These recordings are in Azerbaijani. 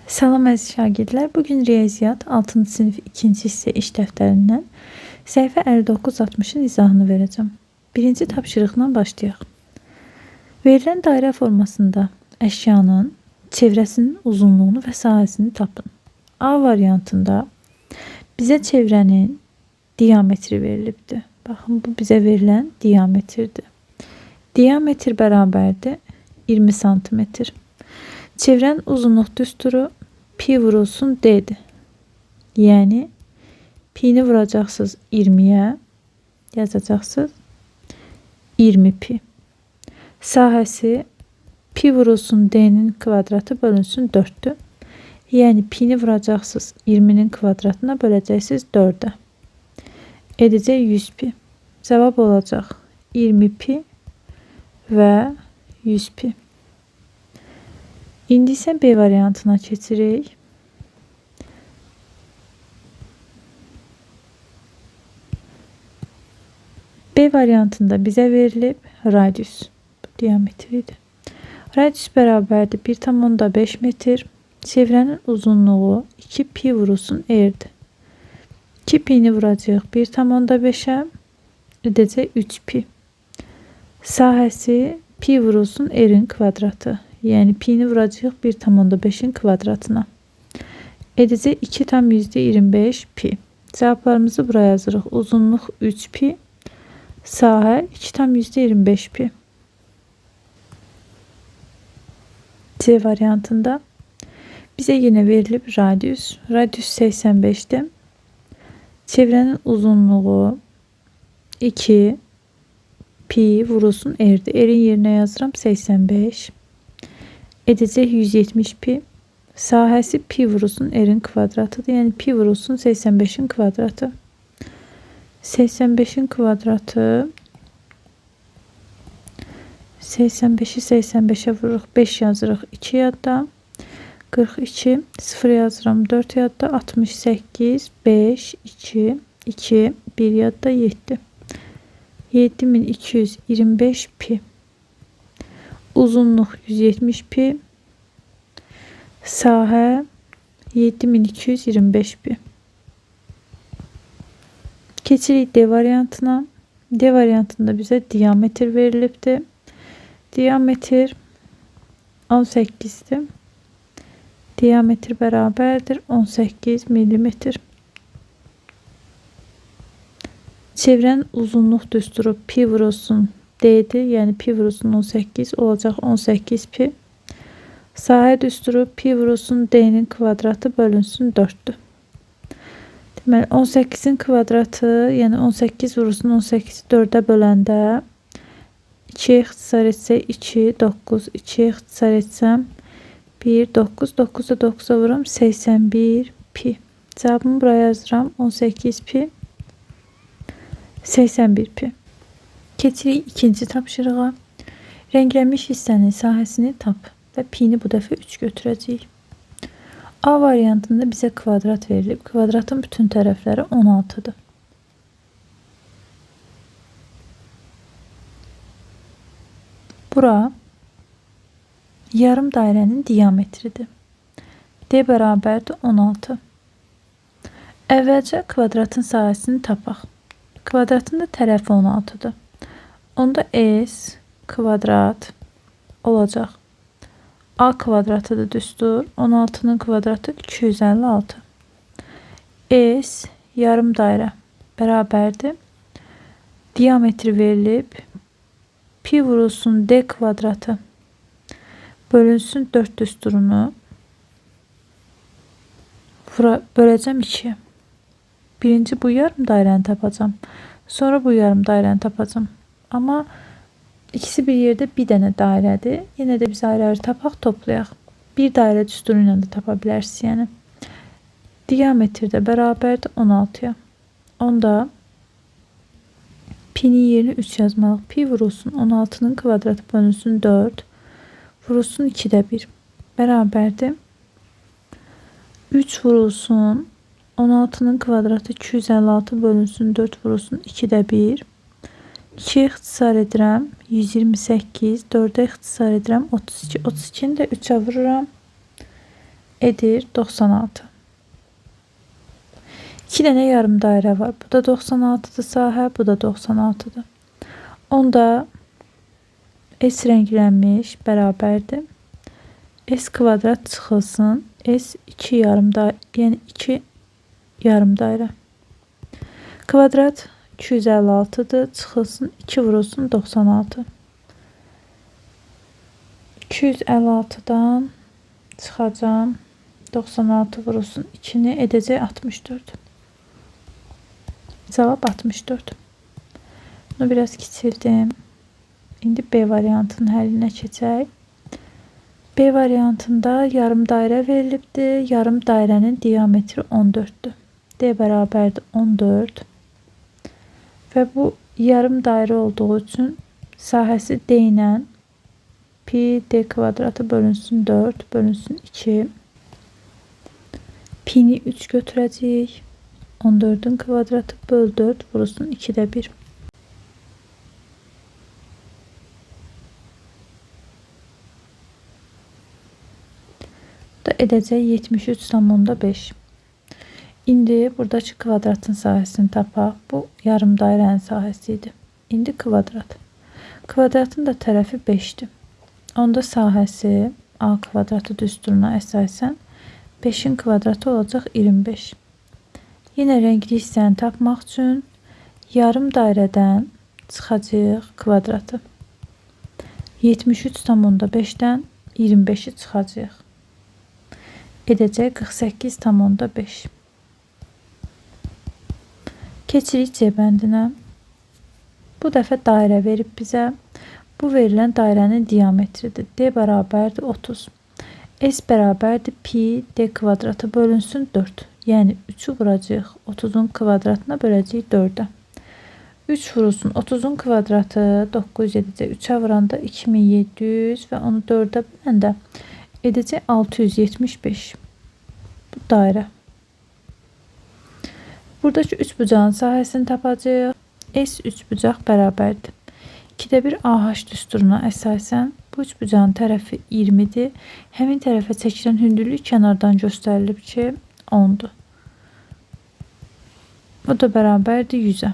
Salam əziz şagirdlər. Bugün riyaziyyat 6-cı sinif 2-ci hissə iş dəftərindən səhifə 59-60-ın izahını verəcəm. Birinci tapşırıqla başlayaq. Verilən dairə formasında əşyanın çevrəsinin uzunluğunu və sahəsini tapın. A variantında bizə çevrənin diametri verilibdir. Baxın, bu bizə verilən diametrdir. Diametr bərabərdir 20 cm. Çevrənin uzunluq düsturu pi vurulsun d'dir. Yəni pi'ni vuracaqsınız 20'yə, yazacaqsınız 20 pi. Sahəsi pi vurulsun d'nin kvadratı bölünsün 4'dür. Yəni pi'ni vuracaqsınız 20'nin kvadratına, böləcəksiniz 4'ə. Edəcək 100 pi. Cavab olacaq 20 pi və 100 pi. İndi isə B variantına keçirik. B variantında bizə verilib radius, diametridir. Radius bərabərdir 1,5 metr. Çevrənin uzunluğu 2 pi vurulsun r'dir. 2 pi'ni vuracaq 1,5'ə, edəcək 3 pi. Sahəsi pi vurulsun r'in kvadratı. Yəni pi'ni vuracaq 1,5'in kvadratına. Edəcək 2,25 pi. Cavablarımızı buraya yazırıq. Uzunluq 3 pi. Sahə 2,25 pi. C variantında bizə yenə verilib radius. Radius 85'dir. Çevrənin uzunluğu 2 pi vurulsun r'dir. R'in yerinə yazıram 85. Edəcək 170 pi. Sahəsi pi vurulsun r'in kvadratıdır. Yəni pi vurulsun 85'in kvadratı. 85'in kvadratı 85'i 85'e vururuq. 5 yazırıq 2 yadda. 42 0 yazıram 4 yadda. 68 5 2 2 1 yadda 7. 7225 pi. Uzunluq 170 pi. Sahə 7225 pi. Keçirik D variantına. D variantında bizə diametr verilibdir. Diametr 18'dir. Diametr bərabərdir 18 millimetr. Çevrənin uzunluq düsturu pi vurulsun d'dir. Yəni pi vurulsun 18 olacaq 18 pi. Sahə düsturu pi vurulsun d'nin kvadratı bölünsün 4'dür. Deməli 18'in kvadratı, yəni 18 vurulsun 18'i 4'ə böləndə 2'yə ixtisar etsək 2, 9, 2'yə ixtisar etsəm 1, 9, 9'da 9'a vuram 81 pi. Cavabımı buraya yazıram 18 pi, 81 pi. Keçirik ikinci tapşırığa. Rənglənmiş hissənin sahəsini tap və pi'ni bu dəfə 3 götürəcəyik. A variantında bizə kvadrat verilib. Kvadratın bütün tərəfləri 16'dır. Bura yarım dairənin diametridir. D bərabərdir 16. Əvvəlcə kvadratın sahəsini tapaq. Kvadratın da tərəfi 16'dır. Onda S kvadrat olacaq. A kvadratıdır düstur. 16'nın kvadratı 256. S yarım dairə bərabərdir. Diametri verilib. Pi vurulsun D kvadratı bölünsün 4 düsturunu böləcəm 2'yə. Birinci bu yarım dairəni tapacağım. Sonra bu yarım dairəni tapacağım. Amma İkisi bir yerdə bir dənə dairədir. Yenə də biz ayrı-ayrı tapaq, toplayaq. Bir dairə düsturu ilə də tapa bilərsiniz. Yəni diametr də bərabərdir 16'ya. Onda pi'nin yerinə 3 yazmalıyıq. Pi vurulsun 16'nın kvadratı bölünsün 4. Vurulsun 2'də 1. Bərabərdir 3 vurulsun 16'nın kvadratı 256 bölünsün 4 vurulsun 2'də 1. 2'yə ixtisar edirəm 128, 4'ə ixtisar edirəm 32. 32'ni də 3'ə vururam. edir 96. 2 dənə yarım dairə var. Bu da 96-dır sahə, bu da 96-dır. Onda S rənglənmiş bərabərdir. S kvadrat çıxılsın. S 2 yarım dairə, yəni 2 yarım dairə. Kvadrat 256-dır. Çıxılsın 2 vurulsun 96. 256-dan çıxacam. 96 vurulsun 2-ni edəcək 64. Cavab 64. Bunu biraz kiçildim. İndi B variantının həllinə keçək. B variantında yarım dairə verilibdir. Yarım dairənin diametri 14'dür. D bərabərdir 14. Və bu yarım dairə olduğu üçün sahəsi D ilə pi D kvadratı bölünsün 4 bölünsün 2. Pi'ni 3 götürəcəyik. 14'ün kvadratı böl 4 vurulsun 2'də 1. Da edəcək 73,5. İndi buradakı kvadratın sahəsini tapaq. Bu yarım dairənin sahəsi idi. İndi kvadrat. Kvadratın da tərəfi 5'dir. Onda sahəsi A kvadratı düsturuna əsasən 5'in kvadratı olacaq 25. Yine renkli hissəni tapmaq üçün yarım dairədən çıxacağıq kvadratı. 73,5'dən 25'i çıxacağıq. Edəcək 48,5. Keçirik C bəndinə. Bu dəfə dairə verib bizə. Bu verilən dairənin diametridir. D bərabərdir 30. S bərabərdir pi D kvadratı bölünsün 4. Yəni 3'ü vuracağıq. 30'un kvadratına böləcəyik 4'ə. 3 vurulsun 30'un kvadratı 9 edəcək. 3'ə vuranda 2700 və onu 4'ə böləndə edəcək 675. Bu dairə. Buradakı 3 bucağın sahəsini tapacağıq. S 3 bucaq bərabərdir. 2'də 1 AH düsturuna əsasən bu 3 bucağın tərəfi 20'dir. Həmin tərəfə çəkilən hündürlük kənardan göstərilib ki 10'dur. Bu da bərabərdir 100'ə.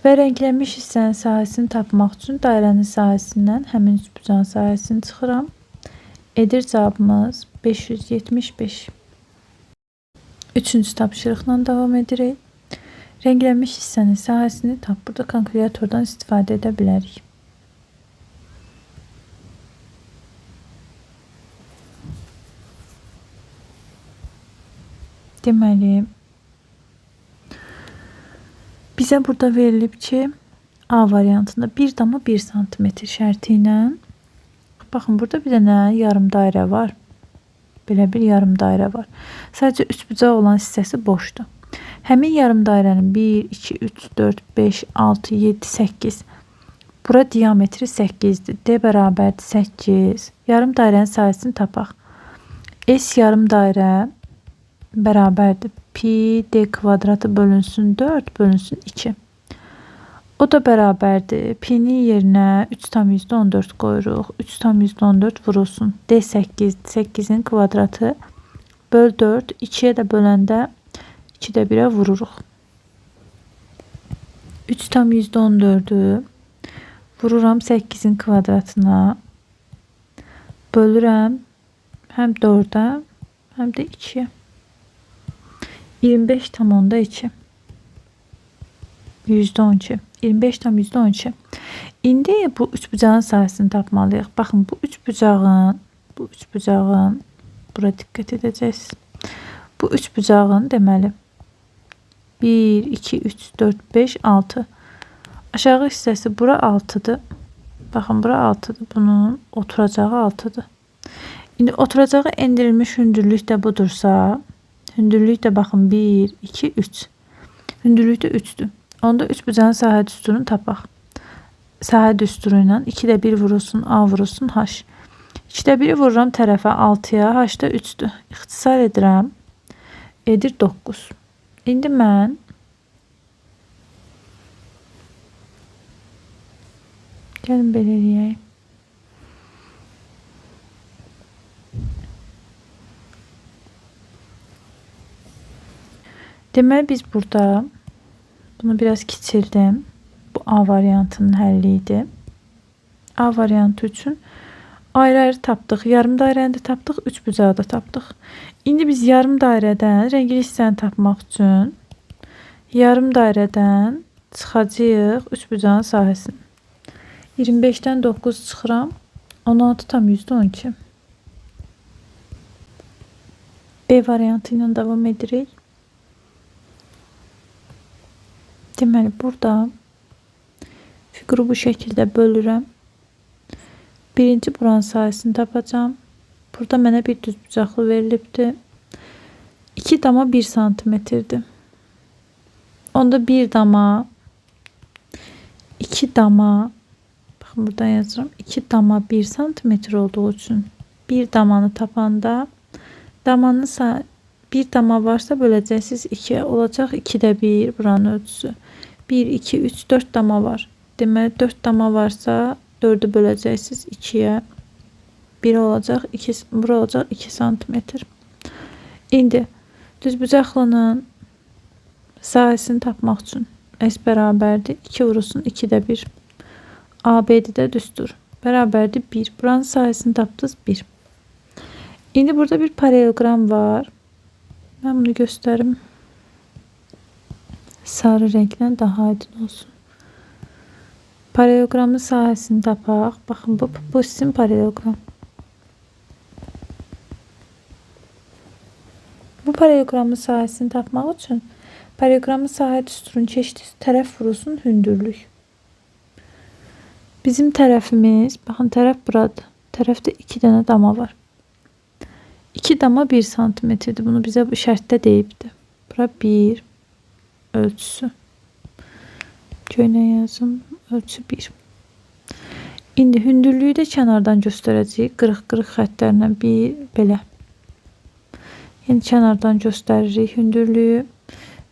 Və rənglənmiş hissənin sahəsini tapmaq üçün dairənin sahəsindən həmin 3 bucağın sahəsini çıxıram. Edir cavabımız 575. Üçüncü tapşırıqla davam edirik. Rənglənmiş hissənin sahəsini tap. Burada kalkulyatordan istifadə edə bilərik. Deməli, bizə burada verilib ki, A variantında 1,1 cm şərti ilə, baxın, burada bir dənə yarım dairə var. Belə bir yarım dairə var. Sadəcə 3 bucaq olan hissəsi boşdur. Həmin yarım dairənin 1, 2, 3, 4, 5, 6, 7, 8. Bura diametri 8'dir. D bərabərdir 8. Yarım dairənin sahəsini tapaq. S yarım dairə bərabərdir pi D kvadratı bölünsün 4 bölünsün 2. O da bərabərdir. Pi'nin yerinə 3,14 qoyuruq. 3,14 vurulsun. D 8. 8'in kvadratı böl 4. 2'yə də böləndə 2'də 1'ə vururuq. 3,14'ü vururam 8'in kvadratına. Bölürəm həm 4'ə həm də 2'yə. 25,2. %12. 25,12. İndi bu 3 bucağın sahəsini tapmalıyıq. Baxın, bu 3 bucağın bura diqqət edəcəksiniz. Bu 3 bucağın deməli 1, 2, 3, 4, 5, 6. Aşağı hissəsi bura 6'dır. Baxın, bura 6'dır. Bunun oturacağı 6'dır. İndi oturacağı endirilmiş hündürlük də budursa, hündürlük də baxın 1, 2, 3. Hündürlük də 3'dür. Onda 3 bucağın sahə düsturunu tapaq. Sahə düsturu ilə 2'də 1 vurulsun A vurulsun H. 2'də 1'i vururam tərəfə 6'ya, H da 3'dür. İxtisar edirəm. Edir 9. İndi mən gəlin belə eləyək. Deməli biz burada bunu biraz kiçildim. Bu A variantının həlli idi. A variantı üçün ayrı-ayrı tapdıq. Yarım dairəni də tapdıq, üçbucağı da tapdıq. İndi biz yarım dairədən rəngli hissəni tapmaq üçün yarım dairədən çıxacağıq üçbucağın sahəsini. 25-dən 9 çıxıram. 16 tam %12. B variantı ilə davam edirik. Deməli burada fiquru bu şəkildə bölürəm. Birinci buranın sahəsini tapacağım. Burada mənə bir düz bucaqlı verilibdir. 2 dama 1 santimetrdir. Onda 1 dama 2 dama, baxın buradan yazıram, 2 dama 1 santimetr olduğu üçün bir damanı tapanda damanın bir dama varsa böləcəksiniz 2'ye olacaq. 2'də 1 buranın ölçüsü. 1, 2, 3, 4 dama var. Deməli 4 dama varsa 4'ü böləcəksiniz 2'ye. 1 olacaq, 2 bura olacaq 2 santimetr. İndi düzbucaqlının sahəsini tapmaq üçün S bərabərdir 2 vurulsun 2'də 1. AB'de də düzdür. Bərabərdir 1. Buranın sahəsini tapdınız 1. İndi burada bir paralelgram var. Ben bunu gösterim. Sarı renklə daha aydın olsun. Paralelogramın sahəsini tapaq. Baxın bu sizin paralelogram. Bu paralelogramın sahəsini tapmaq üçün paralelogramın sahə düsturunun keçdiyi tərəf vurulsun hündürlük. Bizim tərəfimiz, baxın tərəf buradır. Tərəfdə 2 dənə dama var. 2 dama 1 santimetrdir. Bunu bizə bu şərtdə deyibdi. Bura 1 ölçüsü. Köynə yazım. Ölçü 1. İndi hündürlüyü də kənardan göstərəcəyik. Qırıq-qırıq xəttlərlə bir belə. Yəni kənardan göstəririk hündürlüyü.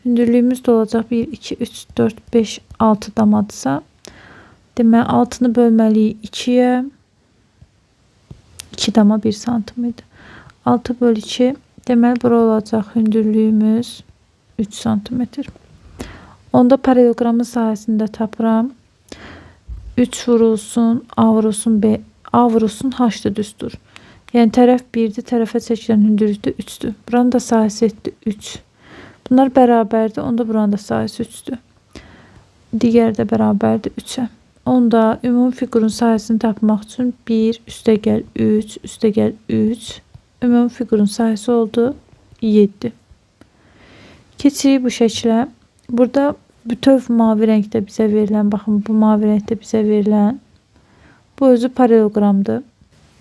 Hündürlüyümüz də olacaq 1, 2, 3, 4, 5, 6 damadırsa. Deməli 6'nı bölməliyik 2'ye. 2 dama 1 santimetr. 6 böl 2. Deməli bura olacaq hündürlüyümüz 3 santimetr. Onda paralelogramın sahəsində tapıram. 3 vurulsun, A vurulsun, B, A vurulsun, H-dır düzdür. Yəni tərəf 1'dir, tərəfə çəkilən hündürlük də 3'dür. Buranın da sahəsi etdi 3. Bunlar bərabərdir, onda buranın da sahəsi 3'dür. Digər də bərabərdir 3'ə. Onda ümumi fiqurun sahəsini tapmaq üçün 1 üstəgəl 3, üstəgəl 3. Ümumi fiqurun sahəsi oldu 7. Keçirik bu şəklə. Burada bütöv mavi rəngdə bizə verilən, baxın bu mavi rəngdə bizə verilən, bu özü paralelogramdır.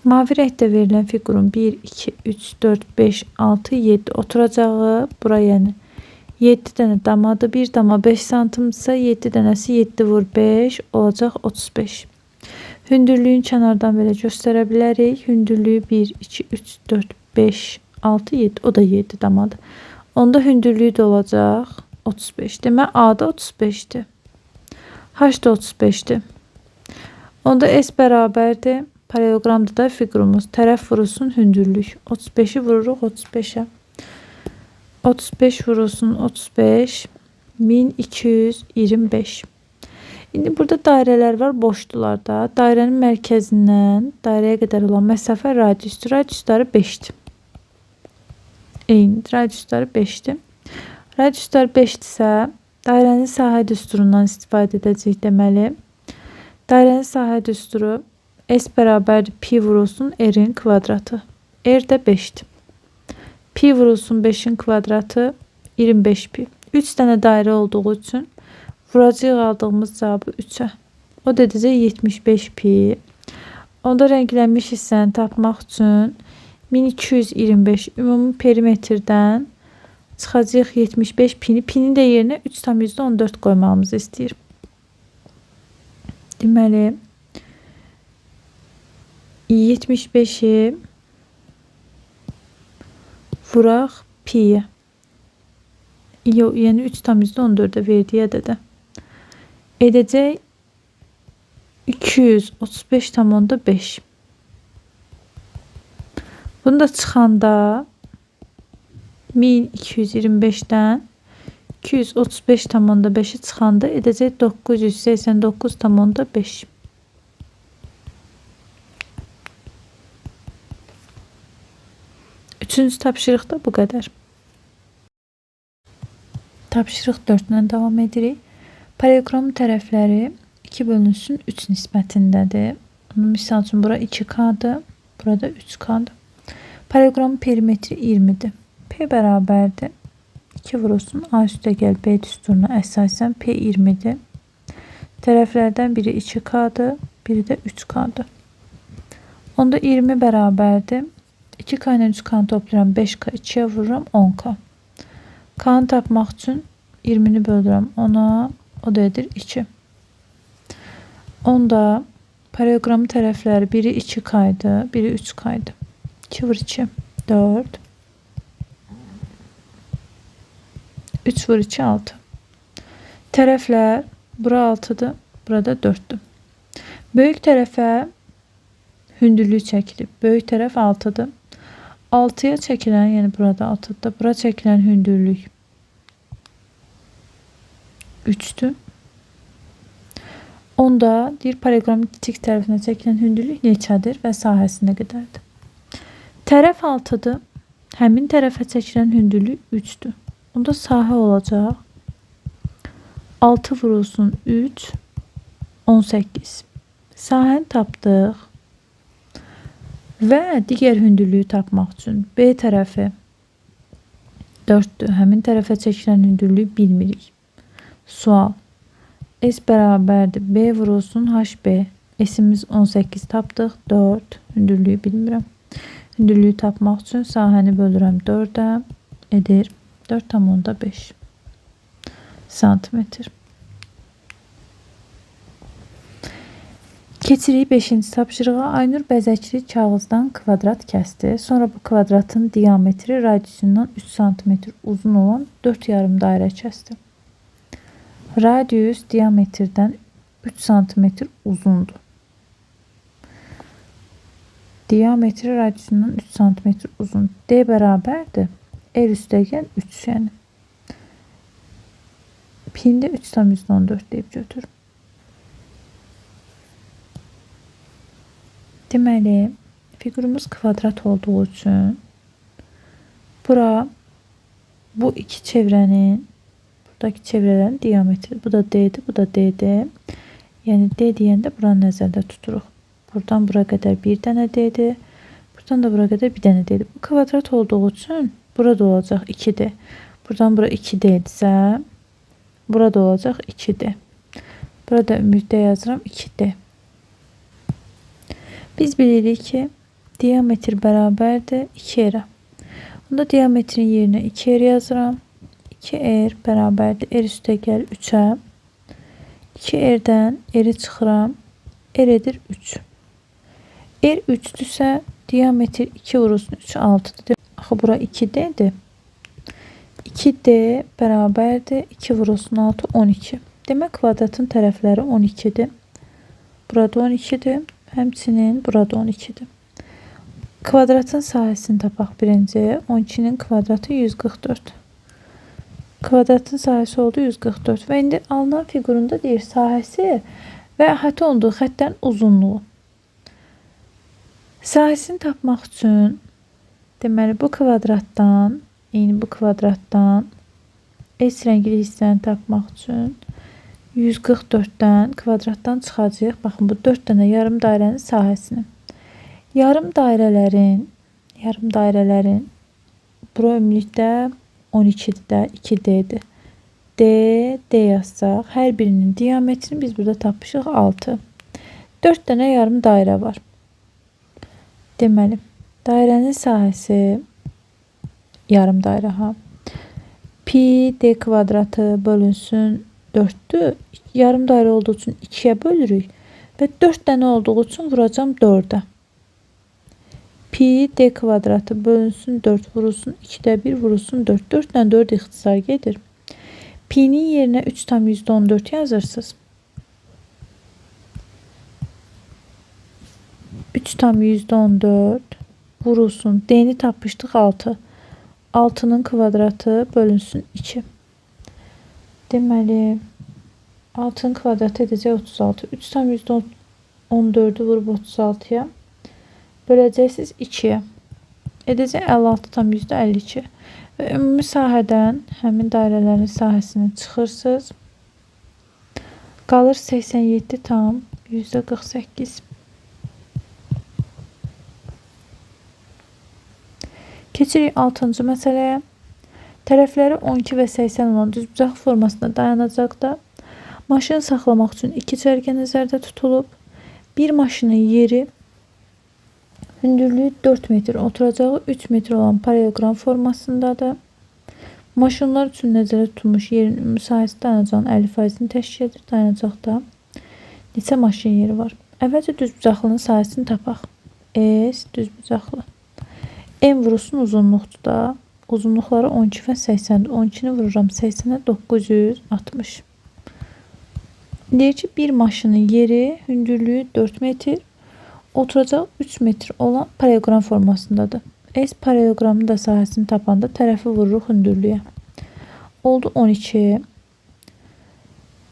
Mavi rəngdə verilən fiqurun 1, 2, 3, 4, 5, 6, 7 oturacağı bura yəni 7 dənə damadır. Bir dama 5 santimdirsə 7 dənəsi 7 vur 5 olacaq 35. Hündürlüyün kənardan belə göstərə bilərik. Hündürlüyü 1, 2, 3, 4, 5, 6, 7. O da 7 damadır. Onda hündürlüyü də olacaq 35. Demək A da 35'dir. H da 35'dir. Onda S bərabərdir. Paralelogramda da fiqurumuz tərəf vurulsun hündürlük. 35'i vururuq 35'ə. 35 vurulsun 35. 1225. İndi burada dairələr var, boşdular da. Dairənin mərkəzindən dairəyə qədər olan məsafə radiusdur. Radiusları 5'dir. Eyni, radiusları 5'dir. Radiuslar 5'dirsə, dairənin sahə düsturundan istifadə edəcəyik deməli. Dairənin sahə düsturu S bərabərdir pi vurulsun R'in kvadratı. R də 5'dir. Pi vurulsun 5'in kvadratı 25 pi. 3 dənə dairə olduğu üçün vuracaq aldığımız cavabı 3'ə. O da edəcək 75 pi. Onda rənglənmiş hissəni tapmaq üçün 1225 ümumi perimetrdən çıxacaq 75 pini. Pinin də yerinə 3,14 qoymamızı istəyir. Deməli 75'i vuraq pi'ye. Yəni 3,14'e verdiyi ədədə. Edəcək 235,5. Bunu da çıxanda 1225'dən 235,5'i çıxanda edəcək 989,5. Üçüncü tapşırıq da bu qədər. Tapşırıq 4-lə davam edirik. Paralleloqramın tərəfləri 2 bölünsün 3 nisbətindədir. Misal üçün bura 2K'dır, burada 3K'dır. Paralleloqramın perimetri 20'dir. P bərabərdir. 2 vurulsun A üstə gəl B düsturuna əsasən P 20'dir. Tərəflərdən biri 2K'dır, biri də 3K'dır. Onda 20 bərabərdir. 2K ilə 3K'nı toplayıram, 5K 2'yə vururam, 10K. K'nı tapmaq üçün 20'ni böldürəm 10'a, o da edir 2. Onda paralleloqramın tərəfləri biri 2K idi, biri 3K idi. 2 vur 2, 4. 3 vur 2, 6. Tərəflər bura 6'dır, burada 4'dür. Böyük tərəfə hündürlük çəkilib. Böyük tərəf 6'dır. 6'ya çəkilən, yəni burada 6'dır. Bura çəkilən hündürlük 3'dür. Onda deyir paralleloqramın kiçik tərəfinə çəkilən hündürlük neçədir və sahəsi nə qədərdir? Tərəf 6'dır. Həmin tərəfə çəkilən hündürlük 3'dür. Onda sahə olacaq 6 vurulsun 3, 18. Sahəni tapdıq. Və digər hündürlüyü tapmaq üçün B tərəfi 4'dür. Həmin tərəfə çəkilən hündürlüyü bilmirik. Sual. S bərabərdir. B vurulsun HB. S'imiz 18 tapdıq. 4. Hündürlüyü bilmirəm. Hündürlüyü tapmaq üçün sahəni bölürəm 4'ə. Edir 4,5 santimetr. Keçirik 5-ci tapşırığa. Aynur bəzəkli kağızdan kvadrat kəsdi. Sonra bu kvadratın diametri radiusundan 3 cm uzun olan 4 yarım dairə kəsdi. Radius diametrdən 3 cm uzundur. Diametri radiusundan 3 cm uzun. D bərabərdir. R üstə gəl 3 yəni. P'ni də 3,14 deyib götür. Deməli, figurumuz kvadrat olduğu üçün bura bu iki çevrənin, buradakı çevrələrin diametri, bu da D'dir, bu da D'dir. Yəni D deyəndə buranı nəzərdə tuturuq. Buradan bura qədər bir dənə D'dir. Buradan da bura qədər bir dənə D'dir. Bu kvadrat olduğu üçün burada olacaq 2D. Buradan bura 2D'dirsə, burada olacaq 2D. Burada ümumilikdə yazıram 2D. Biz bilirik ki, diametr bərabərdir 2R. Onda diametrin yerinə 2R yazıram. 2R bərabərdir R üstə gəl 3'ə. 2R'dən R'i çıxıram. R edir 3. R 3'dürsə diametr 2 vurulsun 3 6'dır. Axı bura 2D'dir. 2D bərabərdir 2 vurulsun 6 12. Demək kvadratın tərəfləri 12'dir. Burada 12'dir. Həmçinin burada 12'dir. Kvadratın sahəsini tapaq birinci. 12'nin kvadratı 144. Kvadratın sahəsi oldu 144. Və indi alınan figurunda deyir sahəsi və əhatə olduğu xəttlərin uzunluğu. Sahəsini tapmaq üçün deməli bu kvadratdan, yəni bu kvadratdan S rəngli hissəni tapmaq üçün 144'dən kvadratdan çıxacaq. Baxın bu 4 dənə yarım dairənin sahəsini. Yarım dairələrin bura ümumilikdə 12'dir də 2D'dir. D yazsaq, hər birinin diametrini biz burada tapmışıq 6. 4 dənə yarım dairə var. Deməli, dairənin sahəsi yarım dairə ha. Pi D kvadratı bölünsün 4'dür. Yarım dairə olduğu üçün 2'yə bölürük və 4 dənə olduğu üçün vuracam 4'ə. Pi D kvadratı bölünsün 4 vurulsun 2'də 1 vurulsun 4. 4 ilə 4 ixtisar gedir. Pi'nin yerinə 3,14 yazırsınız. 3,14 vurulsun. D'ni tapmışdıq 6. 6'nın kvadratı bölünsün 2. Deməli 6'nın kvadratı edəcək 36. 3 tam %14'ü vurub 36'ya. Böləcəksiniz 2'yə. Edəcək 56 tam %52. Və ümumi sahədən həmin dairələrin sahəsini çıxırsınız. Qalır 87 tam %48. Keçirik 6-cı məsələyə. Tərəfləri 12 və 80 olan düzbucaq formasında dayanacaqda maşın saxlamaq üçün 2 cərgə nəzərdə tutulub. Bir maşının yeri hündürlüyü 4 metr, oturacağı 3 metr olan parallelogram formasındadır. Maşınlar üçün nəzərdə tutulmuş yerin ümumi sahəsi dayanacağın 50%-ni təşkil edir. Dayanacaqda neçə maşın yeri var? Əvvəlcə düzbucaqlının sahəsini tapaq. S düzbucaqlı. M vurusun uzunluqdur da. Uzunluqları 12 və 80'dir. 12'ni vururam 80'ə 960. Deyir ki, bir maşının yeri hündürlüyü 4 metr, oturacağı 3 metr olan parallelogram formasındadır. S paralelogramın da sahəsini tapanda tərəfi vururuq hündürlüyə. Oldu 12.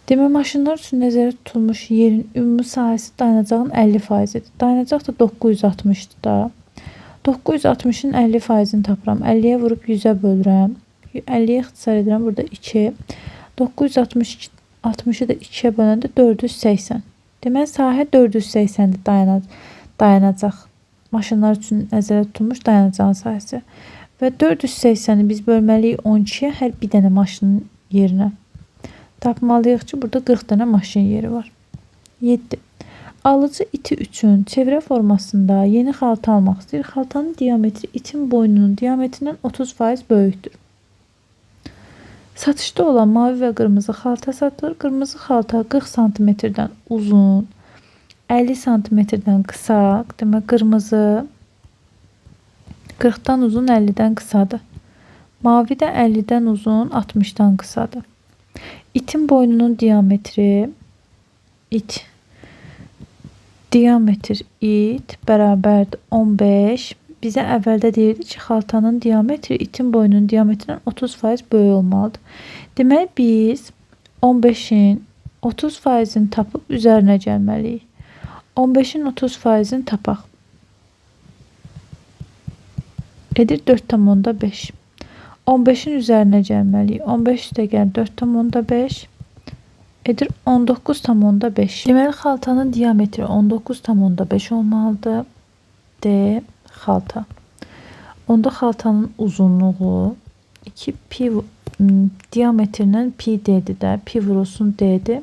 Demək, maşınlar üçün nəzərdə tutulmuş yerin ümumi sahəsi dayanacağın 50%-dir. Dayanacaq da 960'dır da. 960'ın 50%-ni tapıram. 50'yə vurub 100'ə bölürəm. 50'yə ixtisar edirəm. Burada 2. 960 60'ı da 2'yə böləndə 480. Demək, sahə 480'dir dayanacaq. Maşınlar üçün nəzərdə tutulmuş dayanacağın sahəsi. Və 480'i biz bölməliyik 12'yə hər bir dənə maşının yerinə. Tapmalıyıq ki, burada 40 dənə maşın yeri var. 7. Alıcı iti üçün çevrə formasında yeni xalta almaq istəyir. Xaltanın diametri itin boynunun diametrindən 30% böyükdür. Satışda olan mavi və qırmızı xalta satılır. Qırmızı xalta 40 santimetrdən uzun, 50 santimetrdən qısa. Demək, qırmızı 40'dan uzun, 50'dən qısadır. Mavi də 50'dən uzun, 60'dan qısadır. İtin boynunun diametri diametr it bərabərdir 15. Bizə əvvəldə deyirdi ki, xaltanın diametri itin boynunun diametrindən 30% böyük olmalıdır. Demək, biz 15'in 30%-ni tapıb üzərinə gəlməliyik. 15'in 30%-ni tapaq. Edir 4,5. 15'in üzərinə gəlməliyik. 15 üstə gəl 4,5. Edir 19,5. Deməli, xaltanın diametri 19,5 olmalıdır. D xalta. Onda xaltanın uzunluğu 2 pi diametrindən pi d'dir də. Pi vurulsun d'dir.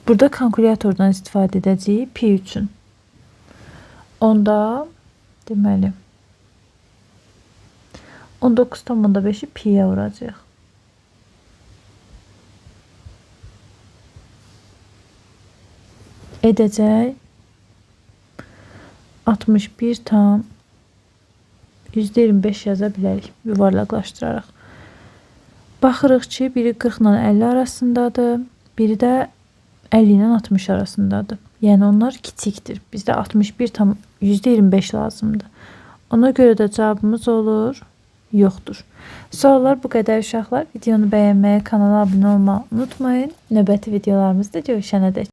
Burada kalkulyatordan istifadə edəcəyik pi üçün. Onda deməli 19,5'i pi'yə vuracaq. Edəcək 61 tam %25 yaza bilərik yuvarlaqlaşdıraraq. Baxırıq ki, biri 40 ilə 50 arasındadır, biri də 50 ilə 60 arasındadır. Yəni onlar kiçikdir. Bizdə 61 tam %25 lazımdır. Ona görə də cavabımız olur yoxdur. Sorular bu qədər uşaqlar. Videonu bəyənməyi, kanala abunə olmağı unutmayın. Növbəti videolarımızda görüşənədək.